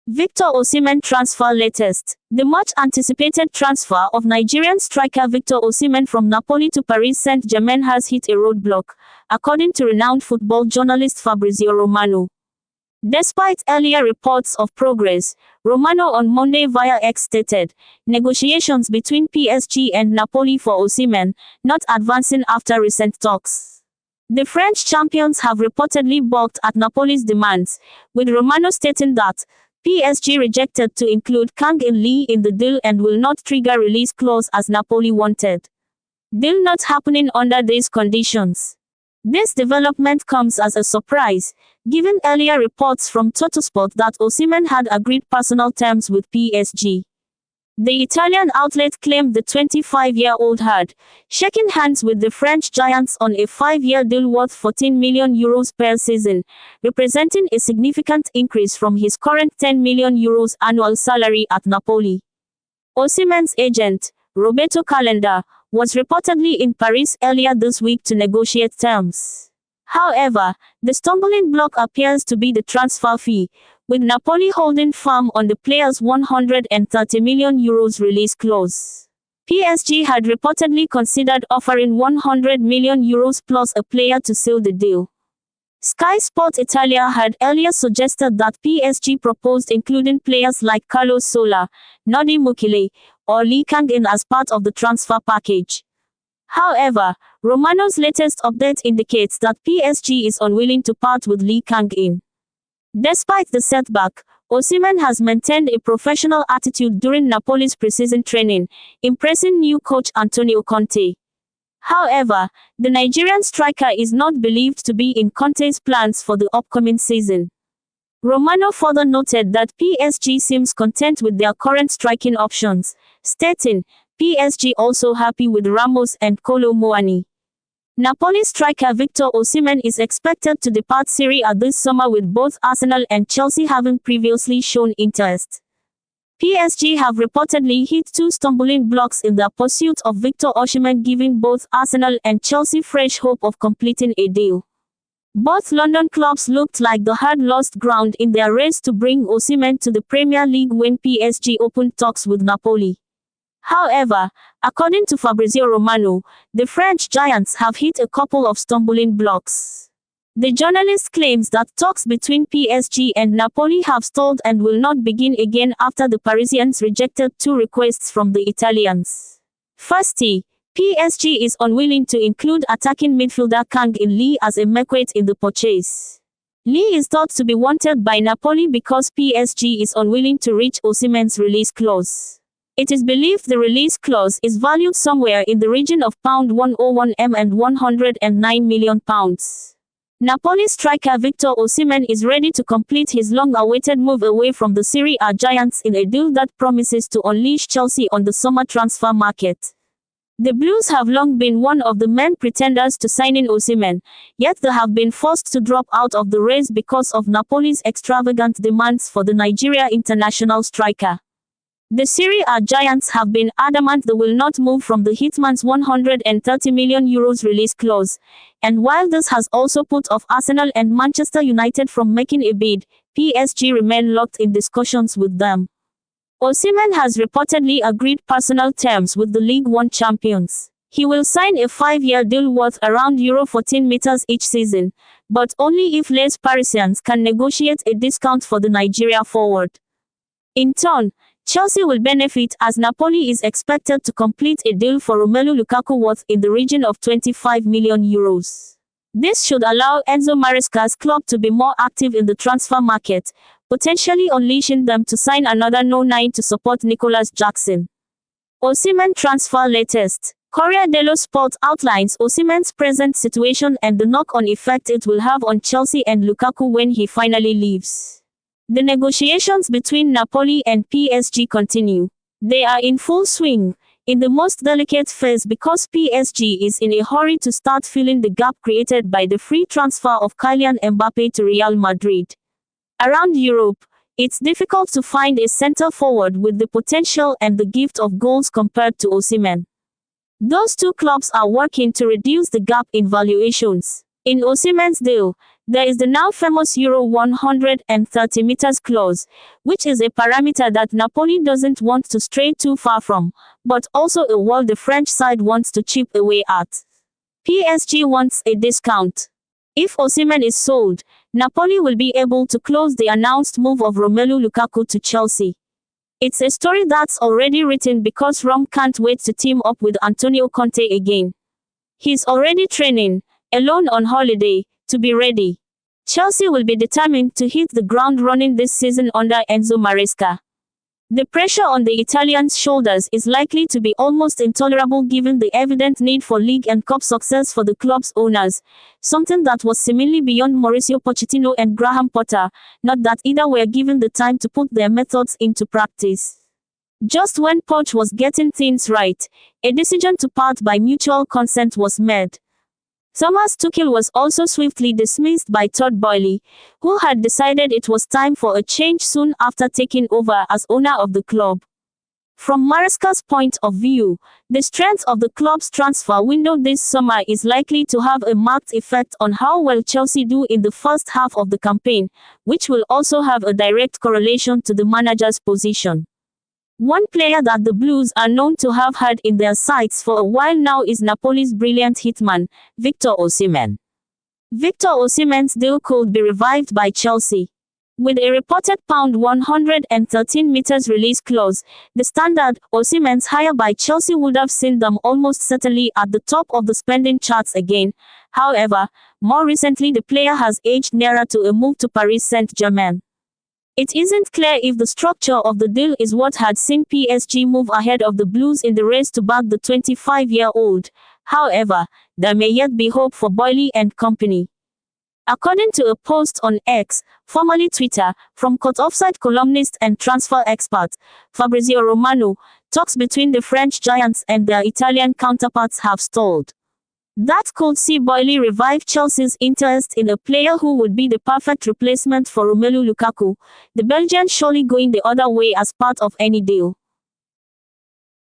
Victor Osimhen transfer latest. The much-anticipated transfer of Nigerian striker Victor Osimhen from Napoli to Paris Saint-Germain has hit a roadblock, according to renowned football journalist Fabrizio Romano. Despite earlier reports of progress, Romano on Monday via X stated, negotiations between PSG and Napoli for Osimhen, not advancing after recent talks. The French champions have reportedly balked at Napoli's demands, with Romano stating that PSG rejected to include Kang-in Lee in the deal and will not trigger release clause as Napoli wanted. Deal not happening under these conditions. This development comes as a surprise, given earlier reports from Tuttosport that Osimhen had agreed personal terms with PSG. The Italian outlet claimed the 25-year-old had shaken hands with the French giants on a 5-year deal worth €14 million per season, representing a significant increase from his current €10 million annual salary at Napoli. Osimhen's agent, Roberto Calenda, was reportedly in Paris earlier this week to negotiate terms. However, the stumbling block appears to be the transfer fee, with Napoli holding firm on the player's €130 million release clause. PSG had reportedly considered offering €100 million plus a player to seal the deal. Sky Sport Italia had earlier suggested that PSG proposed including players like Carlos Soler, Nodi Mukile, or Lee Kang-in as part of the transfer package. However, Romano's latest update indicates that PSG is unwilling to part with Lee Kang-in. Despite the setback, Osimhen has maintained a professional attitude during Napoli's preseason training, impressing new coach Antonio Conte. However, the Nigerian striker is not believed to be in Conte's plans for the upcoming season. Romano further noted that PSG seems content with their current striking options, stating, PSG also happy with Ramos and Kolo Muani. Napoli striker Victor Osimhen is expected to depart Serie A this summer, with both Arsenal and Chelsea having previously shown interest. PSG have reportedly hit two stumbling blocks in their pursuit of Victor Osimhen, giving both Arsenal and Chelsea fresh hope of completing a deal. Both London clubs looked like they had lost ground in their race to bring Osimhen to the Premier League when PSG opened talks with Napoli. However, according to Fabrizio Romano, the French giants have hit a couple of stumbling blocks. The journalist claims that talks between PSG and Napoli have stalled and will not begin again after the Parisians rejected two requests from the Italians. Firstly, PSG is unwilling to include attacking midfielder Kang-in Lee as a marquette in the purchase. Lee is thought to be wanted by Napoli because PSG is unwilling to reach Osimhen's release clause. It is believed the release clause is valued somewhere in the region of £101 million and £109 million. Napoli striker Victor Osimhen is ready to complete his long-awaited move away from the Serie A giants in a deal that promises to unleash Chelsea on the summer transfer market. The Blues have long been one of the main pretenders to signing Osimhen, yet they have been forced to drop out of the race because of Napoli's extravagant demands for the Nigeria international striker. The Serie A giants have been adamant they will not move from the Hitman's €130 million release clause, and while this has also put off Arsenal and Manchester United from making a bid, PSG remain locked in discussions with them. Osimhen has reportedly agreed personal terms with the League One champions. He will sign a 5-year deal worth around €14 million each season, but only if Les Parisians can negotiate a discount for the Nigeria forward. In turn, Chelsea will benefit as Napoli is expected to complete a deal for Romelu Lukaku worth in the region of €25 million. This should allow Enzo Maresca's club to be more active in the transfer market, potentially unleashing them to sign another No-9 to support Nicolas Jackson. Osimhen transfer latest. Corriere dello Sport outlines Osimhen's present situation and the knock-on effect it will have on Chelsea and Lukaku when he finally leaves. The negotiations between Napoli and PSG continue. They are in full swing, in the most delicate phase because PSG is in a hurry to start filling the gap created by the free transfer of Kylian Mbappé to Real Madrid. Around Europe, it's difficult to find a center forward with the potential and the gift of goals compared to Osimhen. Those two clubs are working to reduce the gap in valuations. In Osimhen's deal, There is the now famous Euro 130 meters clause, which is a parameter that Napoli doesn't want to stray too far from, but also a wall the French side wants to chip away at. PSG wants a discount. If Osimhen is sold, Napoli will be able to close the announced move of Romelu Lukaku to Chelsea. It's a story that's already written because Rome can't wait to team up with Antonio Conte again. He's already training, alone on holiday, to be ready. Chelsea will be determined to hit the ground running this season under Enzo Maresca. The pressure on the Italians' shoulders is likely to be almost intolerable given the evident need for league and cup success for the club's owners, something that was seemingly beyond Mauricio Pochettino and Graham Potter, not that either were given the time to put their methods into practice. Just when Poch was getting things right, a decision to part by mutual consent was made. Thomas Tuchel was also swiftly dismissed by Todd Boehly, who had decided it was time for a change soon after taking over as owner of the club. From Maresca's point of view, the strength of the club's transfer window this summer is likely to have a marked effect on how well Chelsea do in the first half of the campaign, which will also have a direct correlation to the manager's position. One player that the Blues are known to have had in their sights for a while now is Napoli's brilliant hitman, Victor Osimhen. Victor Osimhen's deal could be revived by Chelsea. With a reported £113 meters release clause, the standard, Osimhen's hire by Chelsea would have seen them almost certainly at the top of the spending charts again. However, more recently the player has edged nearer to a move to Paris Saint-Germain. It isn't clear if the structure of the deal is what had seen PSG move ahead of the Blues in the race to back the 25-year-old. However, there may yet be hope for Boehly and company. According to a post on X, formerly Twitter, from Court Offside columnist and transfer expert Fabrizio Romano, talks between the French giants and their Italian counterparts have stalled. That could see Boehly revive Chelsea's interest in a player who would be the perfect replacement for Romelu Lukaku, the Belgian surely going the other way as part of any deal.